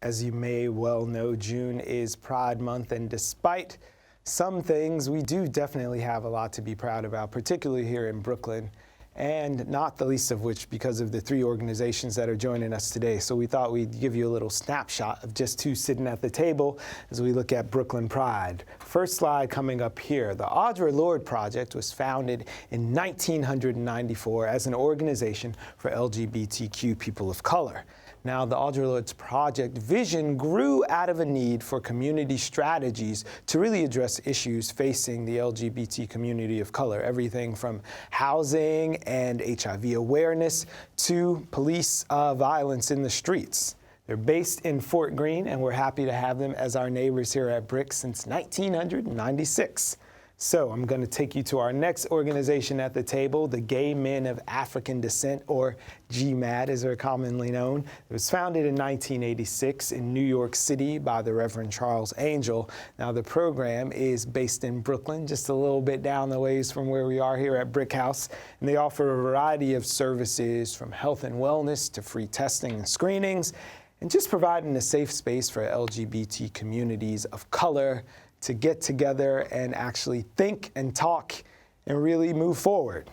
As you may well know, June is Pride Month, and despite some things, we do definitely have a lot to be proud about, particularly here in Brooklyn, and not the least of which because of the three organizations that are joining us today. So we thought we'd give you a little snapshot of just two sitting at the table as we look at Brooklyn Pride. First slide coming up here. The Audre Lorde Project was founded in 1994 as an organization for LGBTQ people of color. Now, the Audre Lorde Project vision grew out of a need for community strategies to really address issues facing the LGBT community of color, everything from housing and HIV awareness to police violence in the streets. They're based in Fort Greene, and we're happy to have them as our neighbors here at BRIC since 1996. So I'm going to take you to our next organization at the table, the Gay Men of African Descent, or GMAD as they're commonly known. It was founded in 1986 in New York City by the Reverend Charles Angel. Now the program is based in Brooklyn, just a little bit down the ways from where we are here at BRIC House. And they offer a variety of services from health and wellness to free testing and screenings, and just providing a safe space for LGBT communities of color to get together and actually think and talk and really move forward.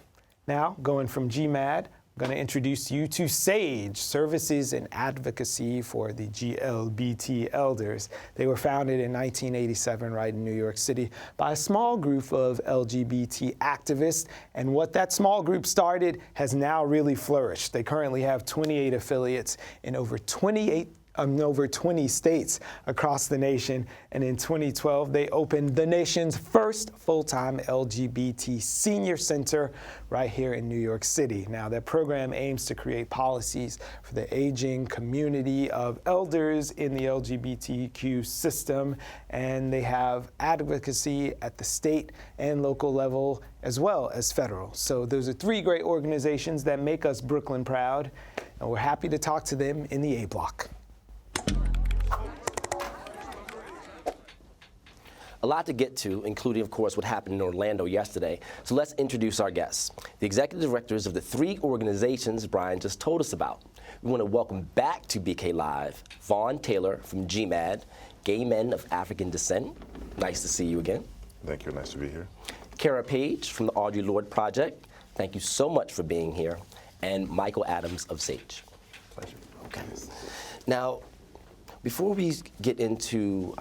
Now, going from GMAD, I'm going to introduce you to SAGE, Services and Advocacy for the GLBT Elders. They were founded in 1987 right in New York City by a small group of LGBT activists, and what that small group started has now really flourished. They currently have 28 affiliates in over 20 states across the nation, and in 2012 they opened the nation's first full-time LGBT senior center right here in New York City. Now that program aims to create policies for the aging community of elders in the LGBTQ system, and they have advocacy at the state and local level as well as federal. So those are three great organizations that make us Brooklyn proud, and we're happy to talk to them in the A block. A lot to get to, including, of course, what happened in Orlando yesterday. So let's introduce our guests, the executive directors of the three organizations Brian just told us about. We want to welcome back to BK Live, Vaughn Taylor from GMAD, Gay Men of African Descent. Nice to see you again. Thank you, nice to be here. Cara Page from the Audre Lorde Project. Thank you so much for being here. And Michael Adams of SAGE. Pleasure. Okay. Now, before we get into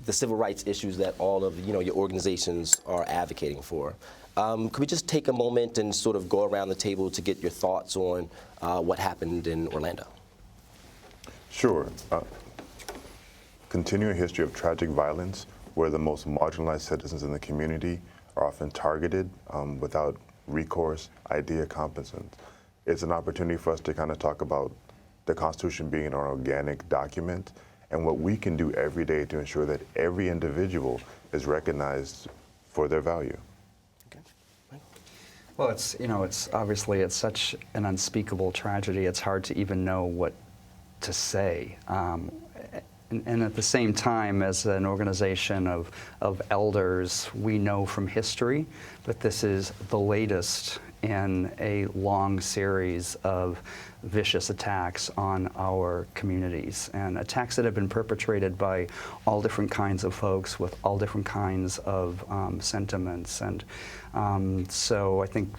the civil rights issues that all of your organizations are advocating for, could we just take a moment and sort of go around the table to get your thoughts on what happened in Orlando? Sure. Continuing history of tragic violence where the most marginalized citizens in the community are often targeted without recourse, idea, competence. It's an opportunity for us to kind of talk about the Constitution being an organic document and what we can do every day to ensure that every individual is recognized for their value. Okay. Well, it's obviously such an unspeakable tragedy. It's hard to even know what to say. And at the same time, as an organization of elders, we know from history that this is the latest in a long series of vicious attacks on our communities, and attacks that have been perpetrated by all different kinds of folks with all different kinds of sentiments. And so I think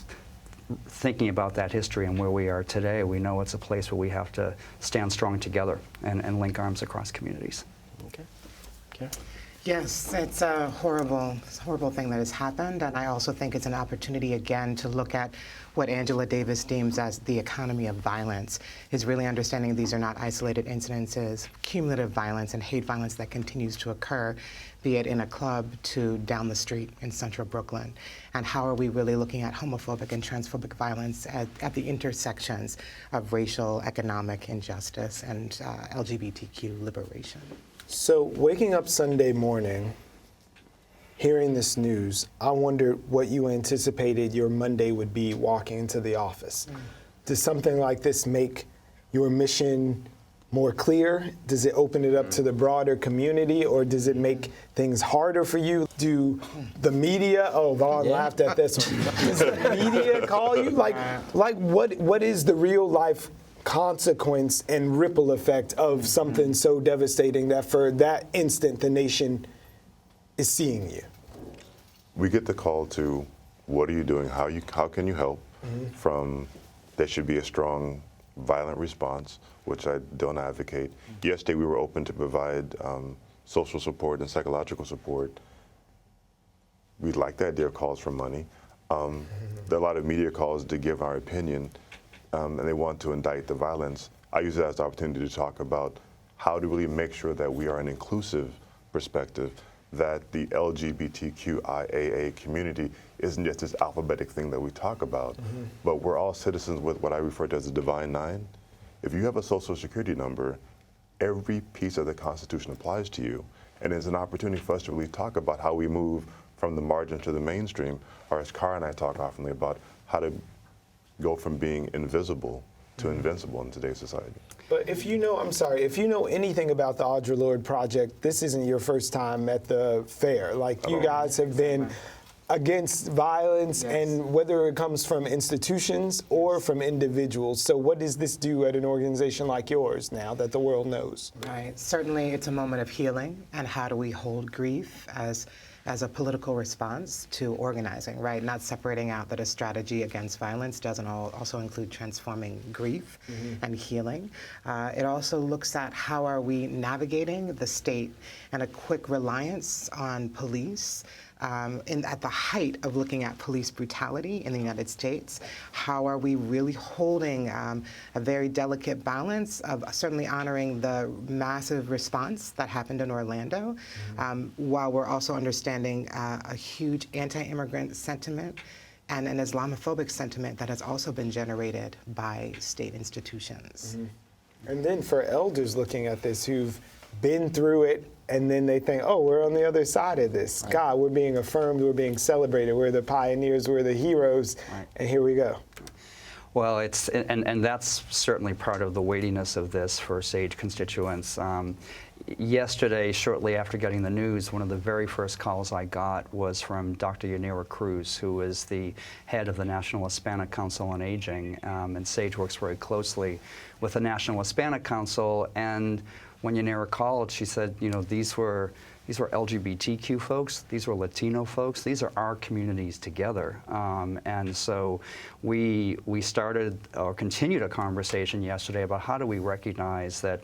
thinking about that history and where we are today, we know it's a place where we have to stand strong together and link arms across communities. Okay. Okay. Yes, it's a horrible thing that has happened, and I also think it's an opportunity again to look at what Angela Davis deems as the economy of violence, is really understanding these are not isolated incidences, cumulative violence and hate violence that continues to occur, be it in a club to down the street in central Brooklyn. And how are we really looking at homophobic and transphobic violence at the intersections of racial, economic injustice and LGBTQ liberation? So waking up Sunday morning, hearing this news, I wondered what you anticipated your Monday would be walking into the office. Does something like this make your mission more clear? Does it open it up to the broader community, or does it make things harder for you? Do the media, Vaughn laughed at this one. Does the media call you? Like what is the real life consequence and ripple effect of something so devastating that for that instant the nation is seeing you? We get the call to, what are you doing? How can you help? From there should be a strong violent response, which I don't advocate. Yesterday we were open to provide social support and psychological support. We like the idea of calls for money. There are a lot of media calls to give our opinion, and they want to indict the violence. I use it as the opportunity to talk about how to really make sure that we are an inclusive perspective, that the LGBTQIAA community isn't just this alphabetic thing that we talk about, but we're all citizens with what I refer to as the divine nine. If you have a social security number, every piece of the Constitution applies to you. And it's an opportunity for us to really talk about how we move from the margin to the mainstream, or as Cara and I talk often about how to go from being invisible to invincible in today's society. But if you know, I'm sorry, if you know anything about the Audre Lorde project, this isn't your first time at the fair. Like, you guys have been against violence, and whether it comes from institutions or from individuals. So what does this do at an organization like yours now that the world knows? Right. Certainly it's a moment of healing, and how do we hold grief as a political response to organizing, right? Not separating out that a strategy against violence doesn't also include transforming grief and healing. It also looks at how are we navigating the state and a quick reliance on police. At the height of looking at police brutality in the United States, how are we really holding a very delicate balance of certainly honoring the massive response that happened in Orlando, while we're also understanding a huge anti-immigrant sentiment and an Islamophobic sentiment that has also been generated by state institutions. And then for elders looking at this who've been through it, and then they think, oh, we're on the other side of this. Right. God, we're being affirmed, we're being celebrated, we're the pioneers, we're the heroes, and here we go. Well, and that's certainly part of the weightiness of this for SAGE constituents. Yesterday, shortly after getting the news, one of the very first calls I got was from Dr. Yanira Cruz, who is the head of the National Hispanic Council on Aging, and SAGE works very closely with the National Hispanic Council. And when Yanira called, she said, you know, these were LGBTQ folks, these were Latino folks, these are our communities together. And so we started or continued a conversation yesterday about how do we recognize that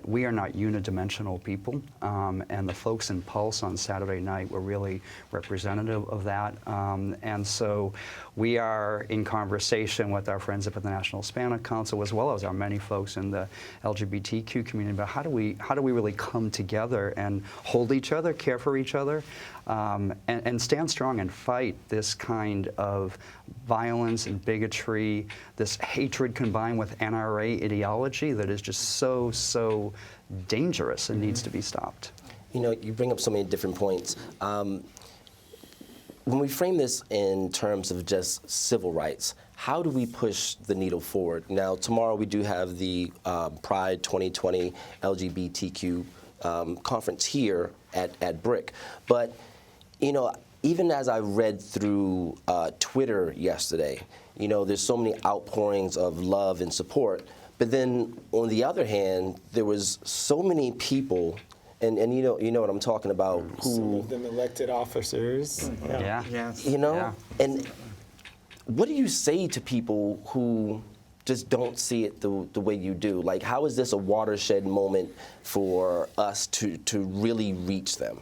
we are not unidimensional people, and the folks in Pulse on Saturday night were really representative of that. And so we are in conversation with our friends up at the National Hispanic Council, as well as our many folks in the LGBTQ community, about how do we really come together and hold each other, care for each other, and stand strong and fight this kind of violence and bigotry, this hatred combined with NRA ideology that is just so dangerous and needs to be stopped. You know, you bring up so many different points. When we frame this in terms of just civil rights, how do we push the needle forward? Now, tomorrow we do have the Pride 2020 LGBTQ conference here at BRIC. But, you know, even as I read through Twitter yesterday, you know, there's so many outpourings of love and support. But then, on the other hand, there was so many people, and you know what I'm talking about, who some of them elected officers. You know, and what do you say to people who just don't see it the way you do? Like, how is this a watershed moment for us to really reach them?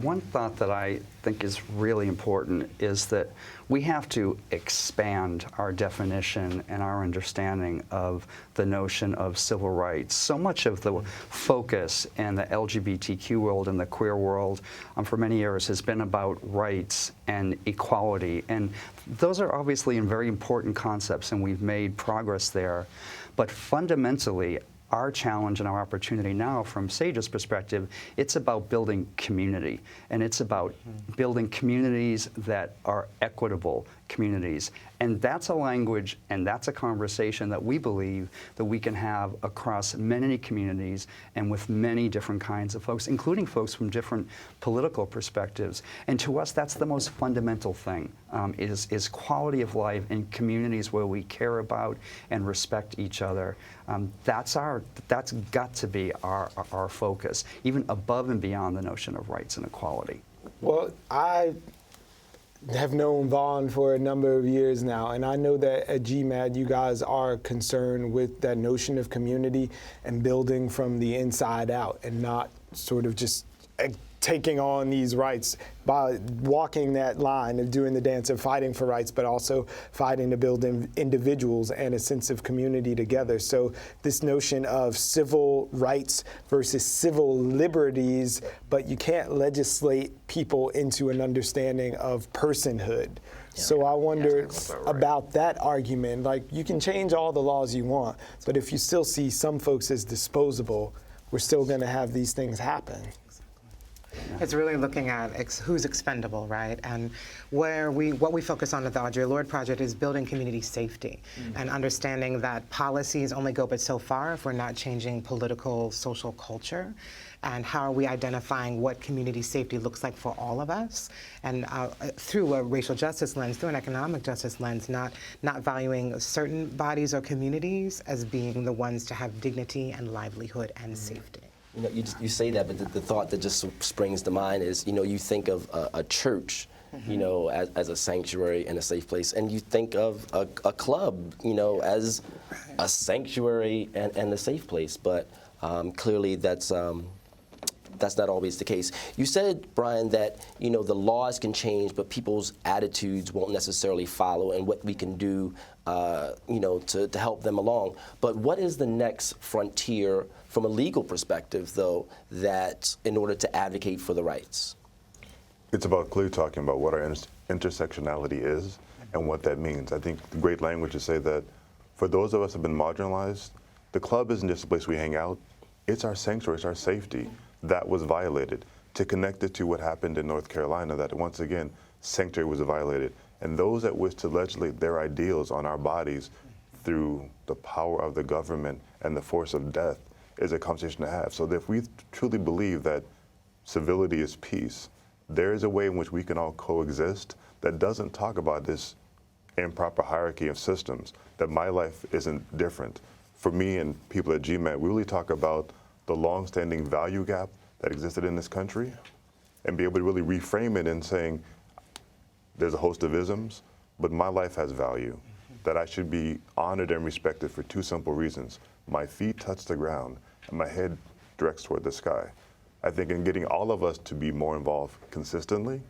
One thought that I think is really important is that we have to expand our definition and our understanding of the notion of civil rights. So much of the focus in the LGBTQ world and the queer world for many years has been about rights and equality. And those are obviously very important concepts, and we've made progress there. But fundamentally, our challenge and our opportunity now, from SAGE's perspective, it's about building community, and it's about building communities that are equitable communities. And that's a language and that's a conversation that we believe that we can have across many communities and with many different kinds of folks, including folks from different political perspectives. And to us, that's the most fundamental thing, is quality of life in communities where we care about and respect each other. That's got to be our focus, even above and beyond the notion of rights and equality. Well, I have known Vaughn for a number of years now, and I know that at GMAD you guys are concerned with that notion of community and building from the inside out and not sort of just taking on these rights by walking that line of doing the dance of fighting for rights, but also fighting to build individuals and a sense of community together. So this notion of civil rights versus civil liberties, but you can't legislate people into an understanding of personhood. So I wonder about that argument. Like, you can change all the laws you want, but if you still see some folks as disposable, we're still going to have these things happen. It's really looking at who's expendable, right? And what we focus on at the Audre Lorde Project is building community safety and understanding that policies only go but so far if we're not changing political, social culture. And how are we identifying what community safety looks like for all of us? And through a racial justice lens, through an economic justice lens, not valuing certain bodies or communities as being the ones to have dignity and livelihood and safety. You know, you say that, but the thought that just springs to mind is, you know, you think of a church, you know, as a sanctuary and a safe place, and you think of a club, you know, as a sanctuary and a safe place. But clearly, that's not always the case. You said, Brian, that, you know, the laws can change, but people's attitudes won't necessarily follow, and what we can do, you know, to help them along. But what is the next frontier from a legal perspective, though, that in order to advocate for the rights? It's about clearly talking about what our intersectionality is and what that means. I think the great language to say that for those of us who have been marginalized, the club isn't just a place we hang out, it's our sanctuary, it's our safety. That was violated. To connect it to what happened in North Carolina, that once again, sanctuary was violated. And those that wish to legislate their ideals on our bodies through the power of the government and the force of death is a conversation to have. So that if we truly believe that civility is peace, there is a way in which we can all coexist that doesn't talk about this improper hierarchy of systems, that my life isn't different. For me and people at GMAT, we really talk about the long-standing value gap that existed in this country and be able to really reframe it in saying there's a host of isms, but my life has value, that I should be honored and respected for two simple reasons. My feet touch the ground and my head directs toward the sky. I think in getting all of us to be more involved consistently,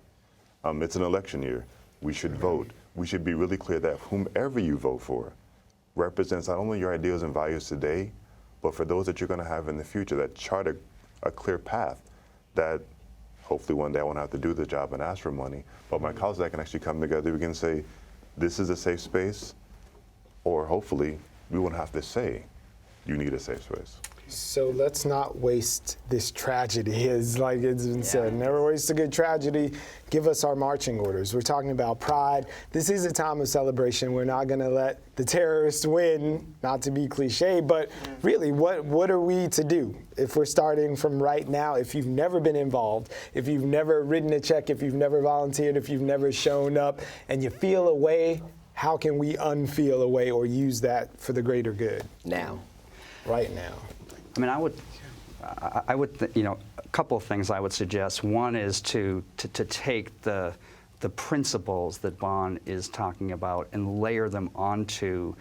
it's an election year. We should vote. We should be really clear that whomever you vote for represents not only your ideals and values today, but for those that you're going to have in the future, that chart a clear path that hopefully one day I won't have to do the job and ask for money, but my colleagues that can actually come together, we can say, this is a safe space, or hopefully we won't have to say, you need a safe space. So let's not waste this tragedy, as like it's been said. Never waste a good tragedy. Give us our marching orders. We're talking about pride. This is a time of celebration. We're not going to let the terrorists win, not to be cliche, but really, what are we to do? If we're starting from right now, if you've never been involved, if you've never written a check, if you've never volunteered, if you've never shown up, and you feel a way, how can we unfeel a way or use that for the greater good? Now. Right now. I mean, I would, you know, a couple of things I would suggest. One is to take the principles that Vaughn is talking about and layer them onto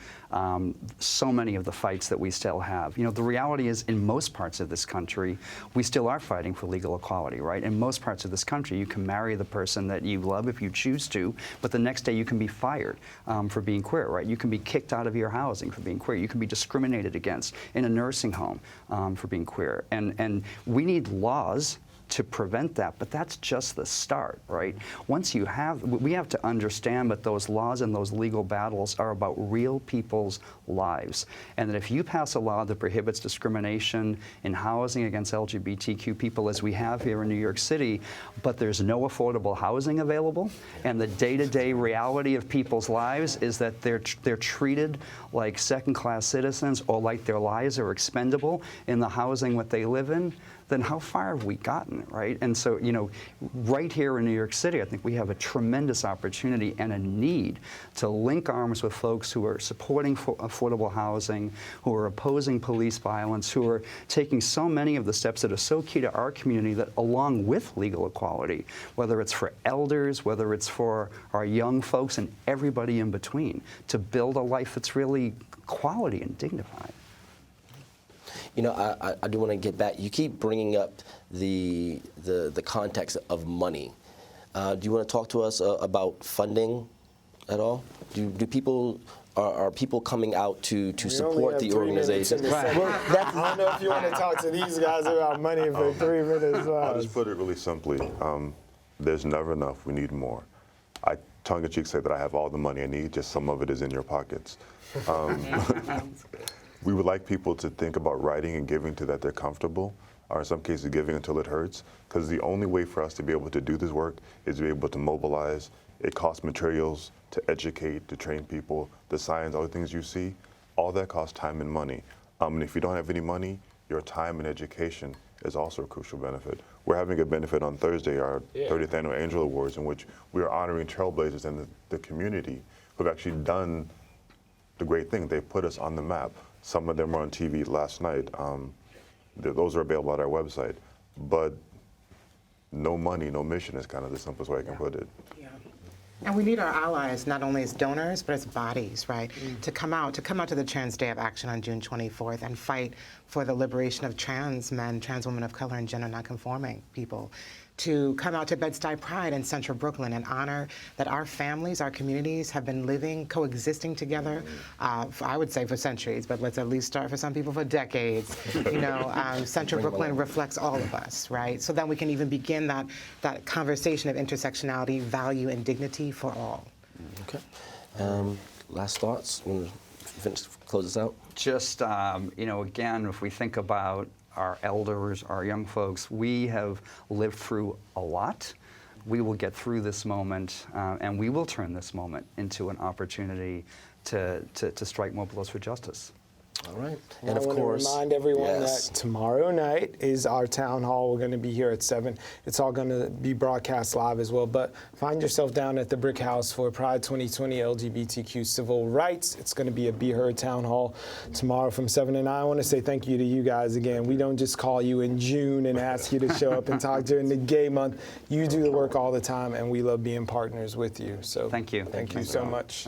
so many of the fights that we still have. You know, the reality is, in most parts of this country, we still are fighting for legal equality, right? In most parts of this country, you can marry the person that you love if you choose to, but the next day you can be fired for being queer, right? You can be kicked out of your housing for being queer. You can be discriminated against in a nursing home for being queer. And we need laws to prevent that, but that's just the start, right? Once you have, we have to understand that those laws and those legal battles are about real people's lives, and that if you pass a law that prohibits discrimination in housing against LGBTQ people, as we have here in New York City, but there's no affordable housing available, and the day-to-day reality of people's lives is that they're treated like second-class citizens or like their lives are expendable in the housing that they live in, then how far have we gotten, right? And so, you know, right here in New York City, I think we have a tremendous opportunity and a need to link arms with folks who are supporting affordable housing, who are opposing police violence, who are taking so many of the steps that are so key to our community that along with legal equality, whether it's for elders, whether it's for our young folks and everybody in between, to build a life that's really quality and dignified. You know, I do want to get back. You keep bringing up the context of money. Do you want to talk to us about funding at all? Do people are people coming out to support the organization? Right. I don't know if you want to talk to these guys about money for 3 minutes. I'll just put it really simply. There's never enough. We need more. I tongue-in-cheek say that I have all the money I need, just some of it is in your pockets. We would like people to think about writing and giving to that they're comfortable, or in some cases giving until it hurts, because the only way for us to be able to do this work is to be able to mobilize. It costs materials to educate, to train people, the signs, all the things you see, all that costs time and money. And if you don't have any money, your time and education is also a crucial benefit. We're having a benefit on Thursday, our 30th Annual Angel Awards, in which we are honoring trailblazers in the community who have actually done the great thing. They put us on the map. Some of them were on TV last night. Those are available at our website. But no money, no mission is kind of the simplest way I can put it. Yeah. And we need our allies, not only as donors, but as bodies, right? To come out to the Trans Day of Action on June 24th and fight for the liberation of trans men, trans women of color, and gender nonconforming people. To come out to Bed-Stuy Pride in Central Brooklyn and honor that our families, our communities have been living, coexisting together, I would say for centuries, but let's at least start for some people for decades. You know, Central Brooklyn reflects all of us, right? So then we can even begin that conversation of intersectionality, value, and dignity for all. Okay. Last thoughts? Want to finish, close this out? Just, you know, again, if we think about our elders, our young folks, we have lived through a lot. We will get through this moment, and we will turn this moment into an opportunity to strike more blows for justice. All right. And of course, I want to remind everyone that tomorrow night is our town hall. We're going to be here at 7. It's all going to be broadcast live as well. But find yourself down at the BRIC House for Pride 2020 LGBTQ Civil Rights. It's going to be a Be Heard town hall tomorrow from 7 to 9. I want to say thank you to you guys again. We don't just call you in June and ask you to show up and talk during the gay month. You do the work all the time, and we love being partners with you. So thank you. Thank you so much.